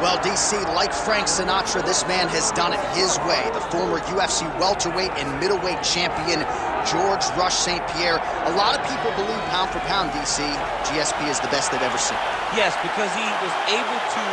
Well, DC, like Frank Sinatra, this man has done it his way. The former UFC welterweight and middleweight champion, George Rush Saint-Pierre. A lot of people believe pound for pound, DC, GSP is the best they've ever seen. Yes, because he was able to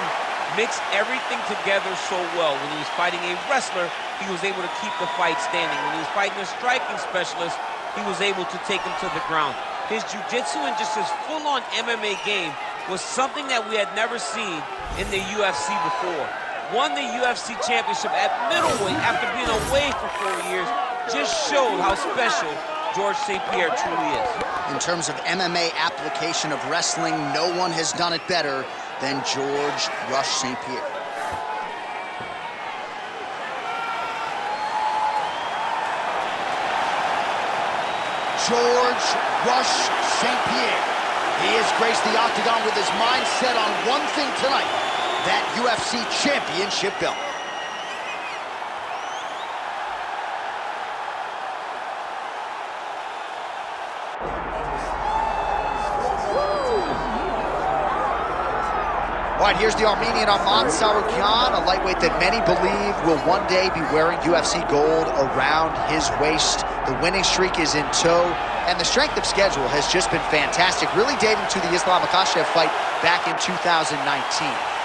mix everything together so well. When he was fighting a wrestler, he was able to keep the fight standing. When he was fighting a striking specialist, he was able to take him to the ground. His jiu-jitsu and just his full-on MMA game was something that we had never seen in the UFC before. Won the UFC championship at middleweight after being away for 4 years. Just showed how special George Saint-Pierre truly is. In terms of MMA application of wrestling, no one has done it better than George Rush Saint-Pierre. George Rush Saint-Pierre. He has graced the octagon with his mind set on one thing tonight, that UFC championship belt. All right, here's the Armenian Arman Tsarukyan, a lightweight that many believe will one day be wearing UFC gold around his waist. The winning streak is in tow, and the strength of schedule has just been fantastic, really dating to the Islam Makhachev fight back in 2019.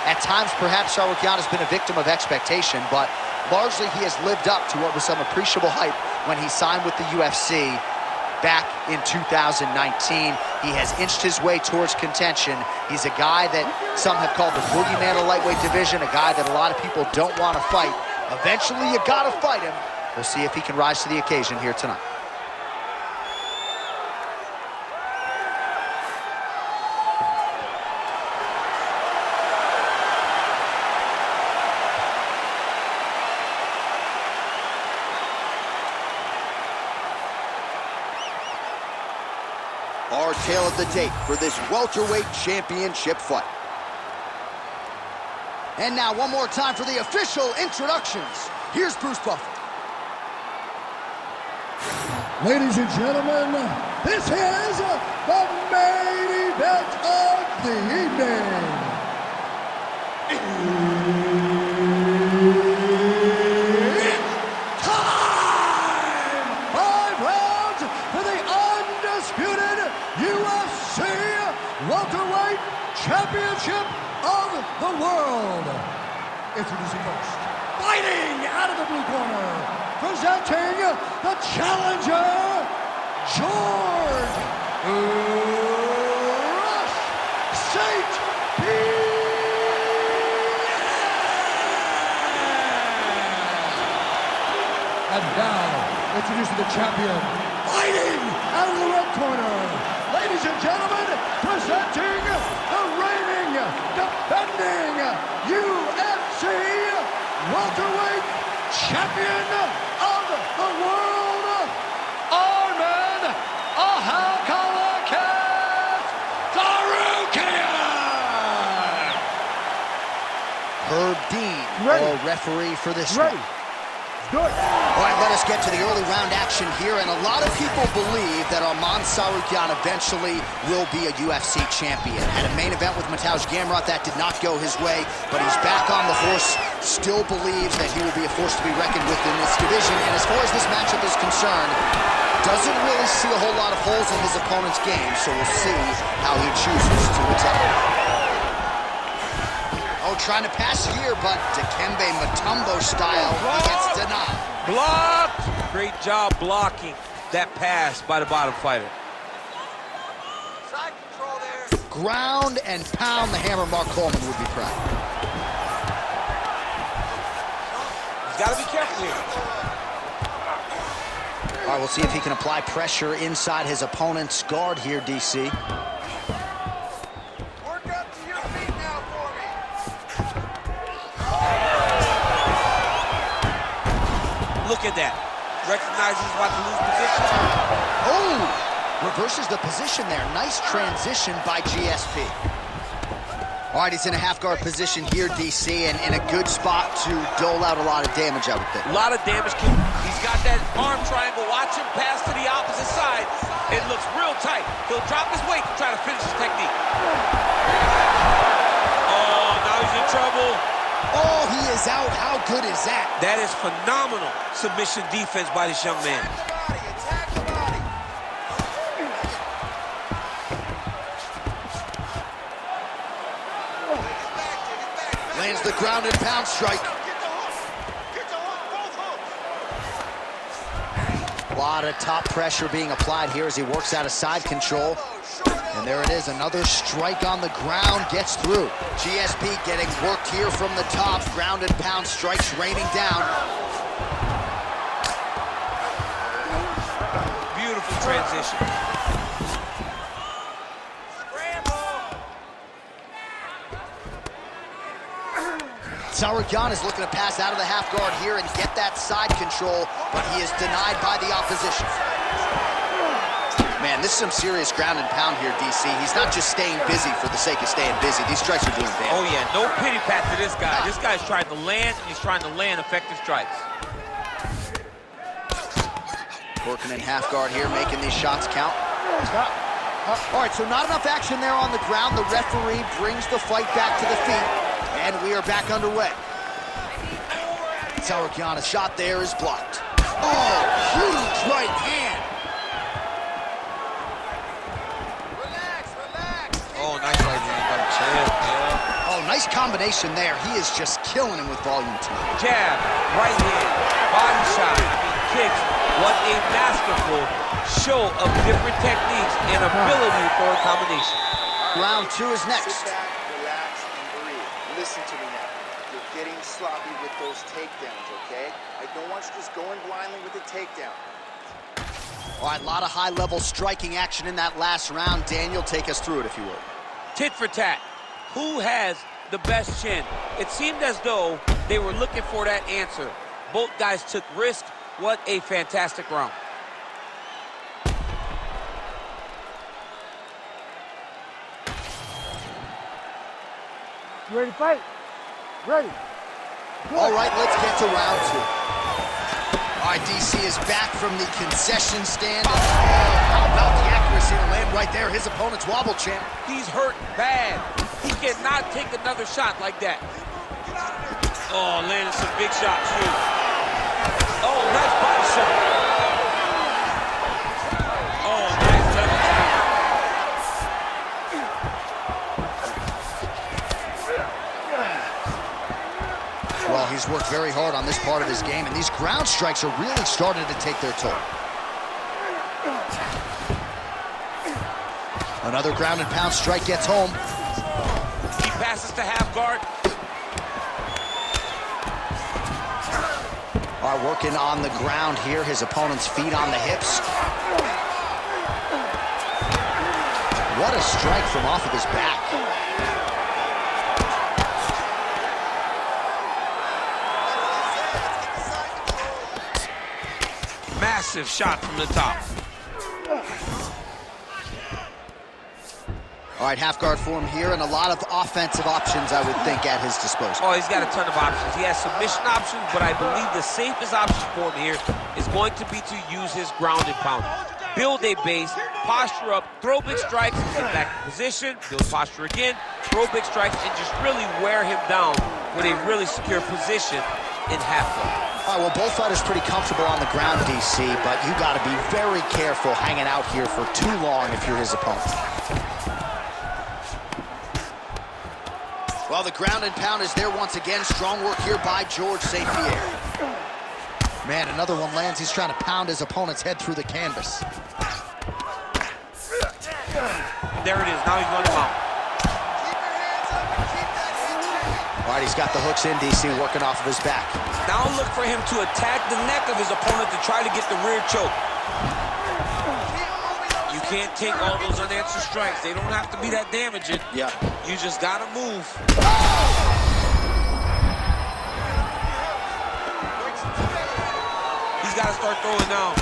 At times, perhaps Tsarukyan has been a victim of expectation, but largely he has lived up to what was some appreciable hype when he signed with the UFC back in 2019. He has inched his way towards contention. He's a guy that some have called the boogeyman of lightweight division, a guy that a lot of people don't want to fight. Eventually, you gotta fight him. We'll see if he can rise to the occasion here tonight. Our tale of the tape for this welterweight championship fight. And now one more time for the official introductions. Here's Bruce Buffer. Ladies and gentlemen, this is the main event of the evening. It's time! 5 rounds for the undisputed UFC welterweight championship of the world. Introducing first, fighting out of the blue corner, presenting the challenger, George Rush Saint-Pierre. And now, introducing the champion, fighting out of the red corner. Ladies and gentlemen, presenting the reigning, defending UFC welterweight champion of the world, Arman Tsarukyan. Herb Dean, our referee for this one. Good. All right, let us get to the early round action here, and a lot of people believe that Arman Tsarukyan eventually will be a UFC champion. Had a main event with Mateusz Gamrot, that did not go his way, but he's back on the horse, still believes that he will be a force to be reckoned with in this division, and as far as this matchup is concerned, doesn't really see a whole lot of holes in his opponent's game, so we'll see how he chooses to attack. Oh, trying to pass here, but Dikembe Mutombo style, he gets denied. Blocked! Great job blocking that pass by the bottom fighter. Side control there. Ground and pound the hammer, Mark Coleman would be proud. He's got to be careful here. All right, we'll see if he can apply pressure inside his opponent's guard here, DC. Look at that. Recognizes he's about to lose position. Oh! Reverses the position there. Nice transition by GSP. All right, he's in a half-guard position here, DC, and in a good spot to dole out a lot of damage, I would think. A lot of damage. He's got that arm triangle. Watch him pass to the opposite side. It looks real tight. He'll drop his weight to try to finish his technique. Oh, now he's in trouble. Oh, he is out. How good is that? That is phenomenal submission defense by this young man. Attack the body. Lands the ground and pound strike. A lot of top pressure being applied here as he works out of side control. And there it is, another strike on the ground, gets through. GSP getting worked here from the top. Ground and pound strikes raining down. Beautiful transition. Tsarukyan is looking to pass out of the half guard here and get that side control, but he is denied by the opposition. Man, this is some serious ground and pound here, DC. He's not just staying busy for the sake of staying busy. These strikes are doing damage. Oh, yeah, no pity pat to this guy. This guy's trying to land, and he's trying to land effective strikes. Working in half guard here, making these shots count. All right, so not enough action there on the ground. The referee brings the fight back to the feet, and we are back underway. Tsarukyan, a shot there is blocked. Oh, huge right hand. Oh, nice right hand by the champ. Yeah. Oh, nice combination there. He is just killing him with volume tonight. Jab, right hand, body shot, kicks. What a masterful show of different techniques and ability for a combination. Round two is next. Sit back, relax, and breathe. Listen to me now. You're getting sloppy with those takedowns, okay? I don't want you just going blindly with the takedown. All right, a lot of high-level striking action in that last round. Daniel, take us through it, if you would. Tit for tat. Who has the best chin? It seemed as though they were looking for that answer. Both guys took risk. What a fantastic round. You ready to fight? Ready. All right, let's get to round two. All right, DC is back from the concession stand. And, how about the accuracy to land right there? His opponent's wobble champ. He's hurt bad. He cannot take another shot like that. Oh, landed some big shots, too. Oh, nice body shot. Oh, nice level tap. Well, he's worked very hard on this part of his game, and these ground strikes are really starting to take their toll. Another ground and pound strike gets home. He passes to half guard. All right, working on the ground here. His opponent's feet on the hips. What a strike from off of his back. Massive shot from the top. All right, half guard form here, and a lot of offensive options, I would think, at his disposal. Oh, he's got a ton of options. He has submission options, but I believe the safest option for him here is going to be to use his ground and pound. Build a base, posture up, throw big strikes, get back in position, build posture again, throw big strikes, and just really wear him down with a really secure position in half guard. All right, well, both fighters pretty comfortable on the ground, DC, but you got to be very careful hanging out here for too long if you're his opponent. Well, the ground and pound is there once again. Strong work here by George Saint-Pierre. Man, another one lands. He's trying to pound his opponent's head through the canvas. There it is. Now he's running out. All right, he's got the hooks in, DC, working off of his back. Now look for him to attack the neck of his opponent to try to get the rear choke. You can't take all those unanswered strikes. They don't have to be that damaging. Yeah. You just gotta move. He's gotta start throwing now.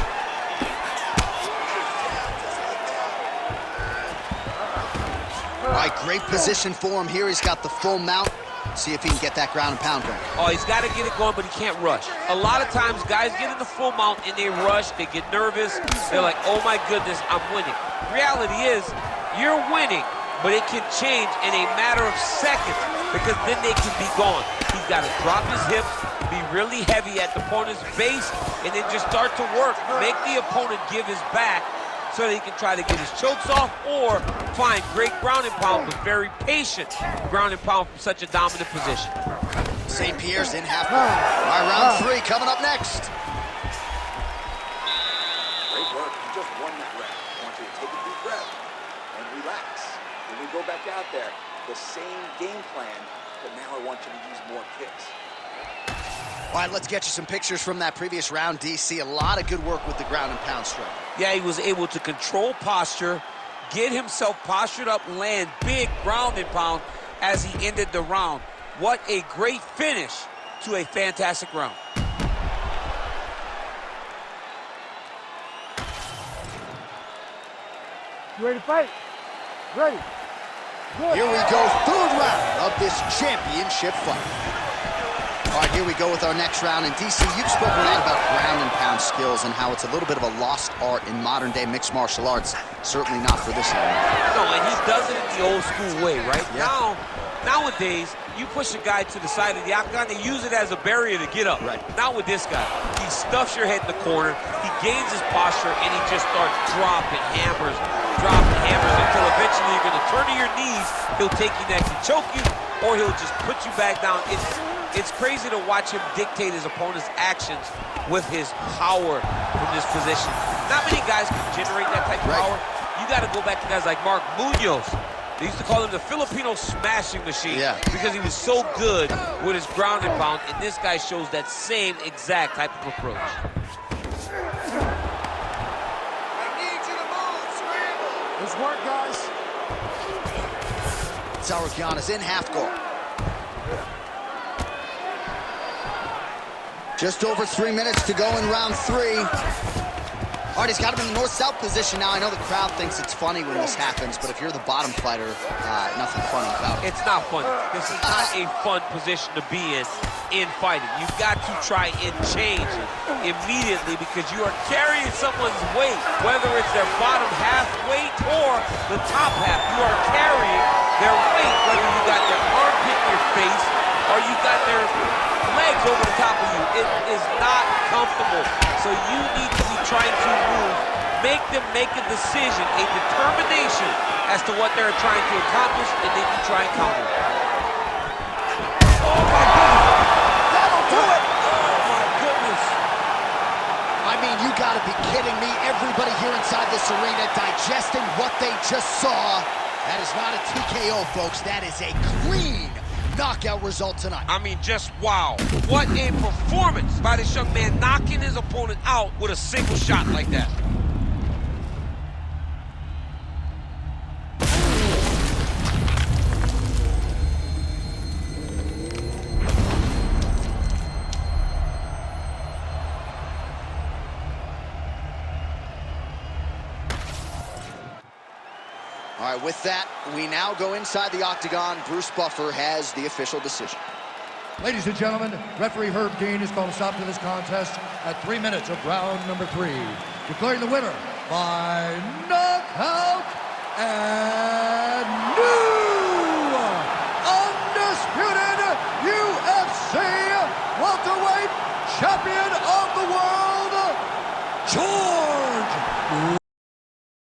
All right, great position for him here. He's got the full mount. See if he can get that ground and pound going. Oh, he's got to get it going, but he can't rush. A lot of times, guys get in the full mount and they rush. They get nervous. They're like, oh my goodness, I'm winning. Reality is, you're winning, but it can change in a matter of seconds. because then they can be gone. He's got to drop his hips, be really heavy at the opponent's base, and then just start to work. Make the opponent give his back so that he can try to get his chokes off or find great ground and pound, but very patient ground and pound from such a dominant position. Saint-Pierre's in half guard. All right, round 3 coming up next. Great work. You just won that round. I want you to take a deep breath and relax. When we go back out there, the same game plan, but now I want you to use more kicks. All right, let's get you some pictures from that previous round, DC. A lot of good work with the ground and pound strike. Yeah, he was able to control posture, get himself postured up, land big ground and pound as he ended the round. What a great finish to a fantastic round. You ready to fight? Ready. Good. Here we go, 3rd round of this championship fight. All right, here we go with our next round. And DC, you've spoken a lot about ground and pound skills and how it's a little bit of a lost art in modern day mixed martial arts. Certainly not for this one. No, and he does it the old school way, right? Yeah. Nowadays, you push a guy to the side of the octagon, they use it as a barrier to get up. Right. Not with this guy. He stuffs your head in the corner, he gains his posture, and he just starts dropping hammers until eventually you're going to turn to your knees. He'll take you next and choke you, or he'll just put you back down. It's crazy to watch him dictate his opponent's actions with his power from this position. Not many guys can generate that type of power. You got to go back to guys like Mark Munoz. They used to call him the Filipino smashing machine because he was so good with his ground and pound, and this guy shows that same exact type of approach. Let's work, guys. Tsarukyan is in half guard. Just over 3 minutes to go in round 3. All right, he's got him in the north-south position now. I know the crowd thinks it's funny when this happens, but if you're the bottom fighter, nothing funny about it. It's not funny. This is not a fun position to be in fighting. You've got to try and change it immediately because you are carrying someone's weight, whether it's their bottom half weight or the top half. You are carrying their weight, whether you got their armpit in your face or you got their legs over the top of you. It is not comfortable. So you need to be trying to move, make them make a decision, a determination as to what they're trying to accomplish, and then you try and counter it. Oh, my goodness. That'll do it. Oh, my goodness. I mean, you gotta be kidding me. Everybody here inside this arena digesting what they just saw. That is not a TKO, folks. That is a clean knockout result tonight. I mean, just wow. What a performance by this young man, knocking his opponent out with a single shot like that. All right, with that, we now go inside the octagon. Bruce Buffer has the official decision. Ladies and gentlemen, referee Herb Dean has called a stop to this contest at 3 minutes of round number 3, declaring the winner by knockout and new undisputed UFC welterweight champion of the world, George